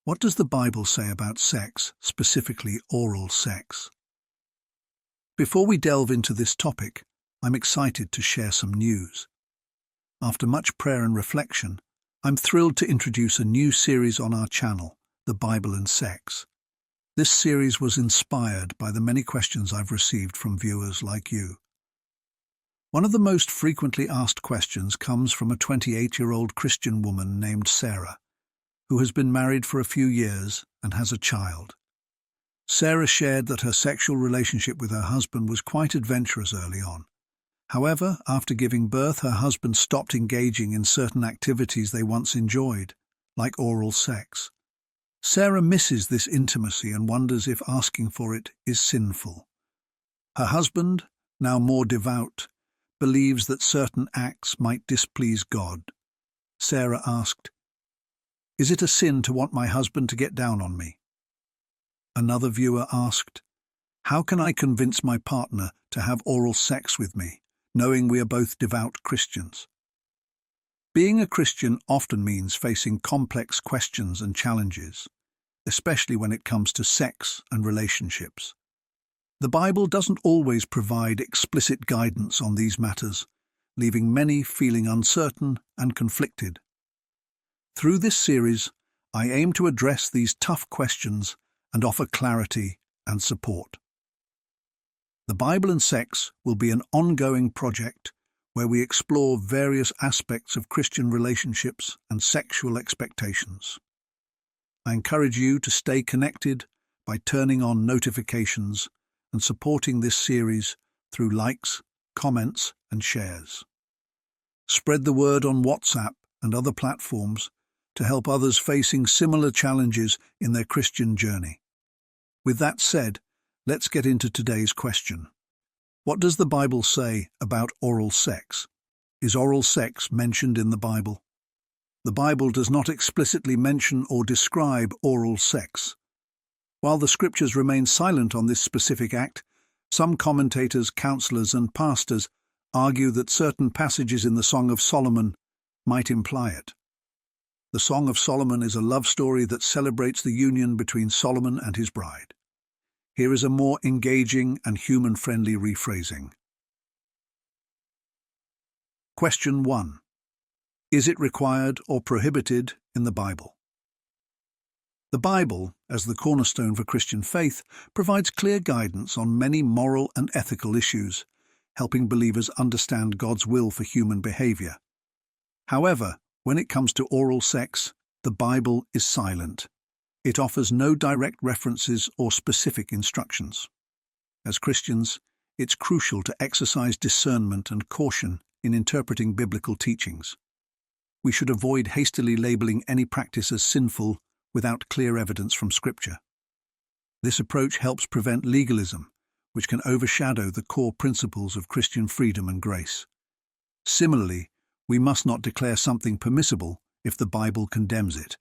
What does the Bible say about sex, specifically oral sex? Before we delve into this topic, I'm excited to share some news. After much prayer and reflection, I'm thrilled to introduce a new series on our channel, The Bible and Sex. This series was inspired by the many questions I've received from viewers like you. One of the most frequently asked questions comes from a 28-year-old Christian woman named Sarah, who has been married for a few years and has a child. Sarah shared that her sexual relationship with her husband was quite adventurous early on. However, after giving birth, her husband stopped engaging in certain activities they once enjoyed, like oral sex. Sarah misses this intimacy and wonders if asking for it is sinful. Her husband, now more devout, believes that certain acts might displease God. Sarah asked, "Is it a sin to want my husband to get down on me?" Another viewer asked, "How can I convince my partner to have oral sex with me, knowing we are both devout Christians?" Being a Christian often means facing complex questions and challenges, especially when it comes to sex and relationships. The Bible doesn't always provide explicit guidance on these matters, leaving many feeling uncertain and conflicted. Through this series, I aim to address these tough questions and offer clarity and support. The Bible and Sex will be an ongoing project where we explore various aspects of Christian relationships and sexual expectations. I encourage you to stay connected by turning on notifications and supporting this series through likes, comments, and shares. Spread the word on WhatsApp and other platforms to help others facing similar challenges in their Christian journey. With that said, let's get into today's question. What does the Bible say about oral sex? Is oral sex mentioned in the Bible? The Bible does not explicitly mention or describe oral sex. While the Scriptures remain silent on this specific act, some commentators, counselors, and pastors argue that certain passages in the Song of Solomon might imply it. The Song of Solomon is a love story that celebrates the union between Solomon and his bride. Here is a more engaging and human-friendly rephrasing. Question 1. Is it required or prohibited in the Bible? The Bible, as the cornerstone for Christian faith, provides clear guidance on many moral and ethical issues, helping believers understand God's will for human behavior. However, when it comes to oral sex, the Bible is silent. It offers no direct references or specific instructions. As Christians, it's crucial to exercise discernment and caution in interpreting biblical teachings. We should avoid hastily labeling any practice as sinful without clear evidence from Scripture. This approach helps prevent legalism, which can overshadow the core principles of Christian freedom and grace. Similarly, we must not declare something permissible if the Bible condemns it,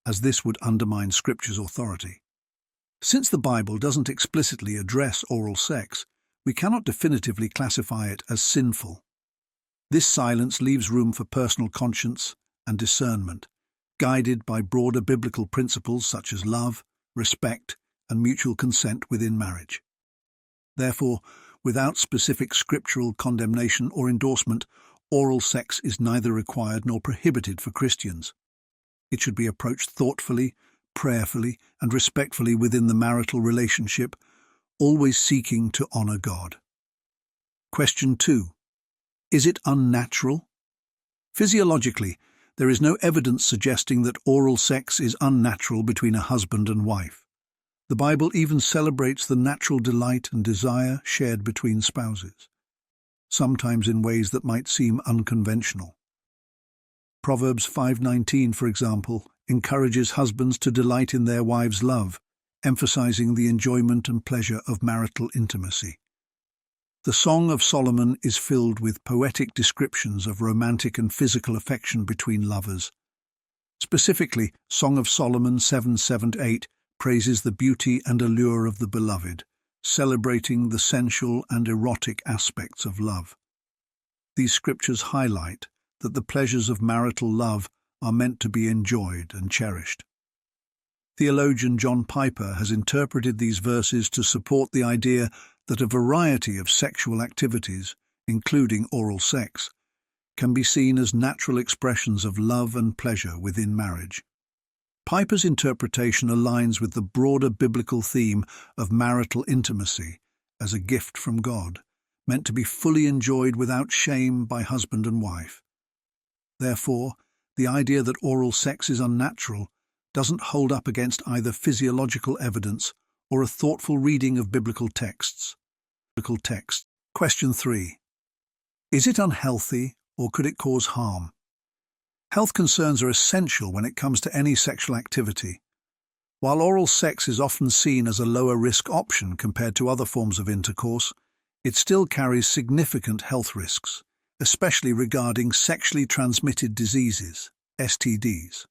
as this would undermine Scripture's authority. Since the Bible doesn't explicitly address oral sex, we cannot definitively classify it as sinful. This silence leaves room for personal conscience and discernment, guided by broader biblical principles such as love, respect, and mutual consent within marriage. Therefore, without specific scriptural condemnation or endorsement, oral sex is neither required nor prohibited for Christians. It should be approached thoughtfully, prayerfully, and respectfully within the marital relationship, always seeking to honor God. Question 2. Is it unnatural? Physiologically, there is no evidence suggesting that oral sex is unnatural between a husband and wife. The Bible even celebrates the natural delight and desire shared between spouses, sometimes in ways that might seem unconventional. Proverbs 5:19, for example, encourages husbands to delight in their wives' love, emphasizing the enjoyment and pleasure of marital intimacy. The Song of Solomon is filled with poetic descriptions of romantic and physical affection between lovers. Specifically, Song of Solomon 7:7-8 praises the beauty and allure of the beloved, celebrating the sensual and erotic aspects of love. These scriptures highlight that the pleasures of marital love are meant to be enjoyed and cherished. Theologian John Piper has interpreted these verses to support the idea that a variety of sexual activities, including oral sex, can be seen as natural expressions of love and pleasure within marriage. Piper's interpretation aligns with the broader biblical theme of marital intimacy as a gift from God, meant to be fully enjoyed without shame by husband and wife. Therefore, the idea that oral sex is unnatural doesn't hold up against either physiological evidence or a thoughtful reading of biblical texts. Question 3. Is it unhealthy or could it cause harm? Health concerns are essential when it comes to any sexual activity. While oral sex is often seen as a lower-risk option compared to other forms of intercourse, it still carries significant health risks, especially regarding sexually transmitted diseases, STDs.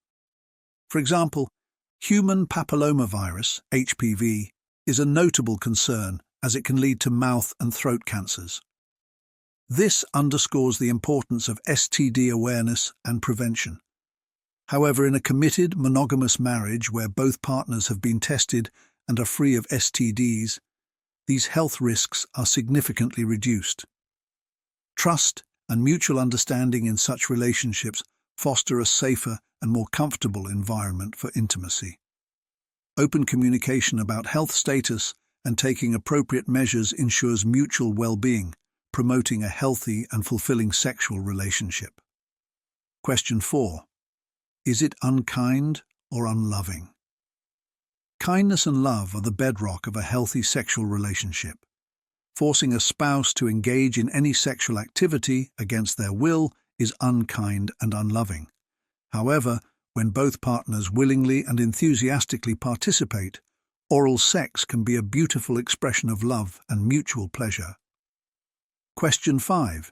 For example, human papillomavirus, HPV, is a notable concern as it can lead to mouth and throat cancers. This underscores the importance of STD awareness and prevention. However, in a committed, monogamous marriage where both partners have been tested and are free of STDs, these health risks are significantly reduced. Trust and mutual understanding in such relationships foster a safer and more comfortable environment for intimacy. Open communication about health status and taking appropriate measures ensures mutual well-being, promoting a healthy and fulfilling sexual relationship. Question 4. Is it unkind or unloving? Kindness and love are the bedrock of a healthy sexual relationship. Forcing a spouse to engage in any sexual activity against their will is unkind and unloving. However, when both partners willingly and enthusiastically participate, oral sex can be a beautiful expression of love and mutual pleasure. Question 5.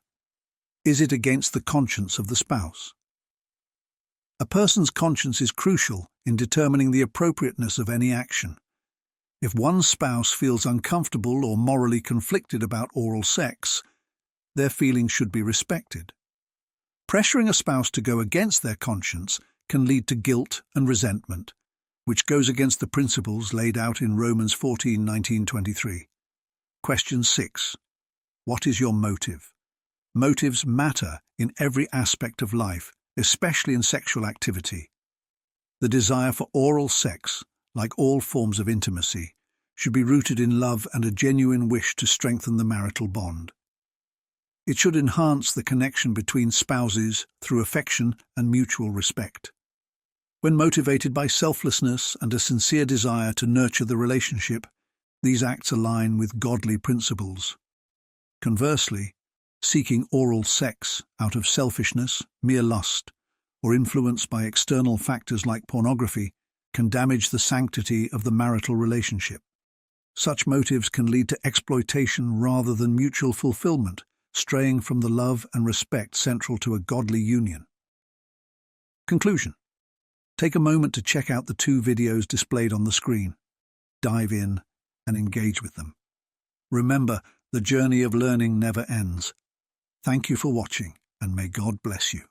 Is it against the conscience of the spouse? A person's conscience is crucial in determining the appropriateness of any action. If one spouse feels uncomfortable or morally conflicted about oral sex, their feelings should be respected. Pressuring a spouse to go against their conscience can lead to guilt and resentment, which goes against the principles laid out in Romans 14:19-23. Question 6. What is your motive? Motives matter in every aspect of life, especially in sexual activity. The desire for oral sex, like all forms of intimacy, should be rooted in love and a genuine wish to strengthen the marital bond. It should enhance the connection between spouses through affection and mutual respect. When motivated by selflessness and a sincere desire to nurture the relationship, these acts align with godly principles. Conversely, seeking oral sex out of selfishness, mere lust, or influenced by external factors like pornography can damage the sanctity of the marital relationship. Such motives can lead to exploitation rather than mutual fulfillment, straying from the love and respect central to a godly union. Conclusion. Take a moment to check out the 2 videos displayed on the screen. Dive in and engage with them. Remember, the journey of learning never ends. Thank you for watching, and may God bless you.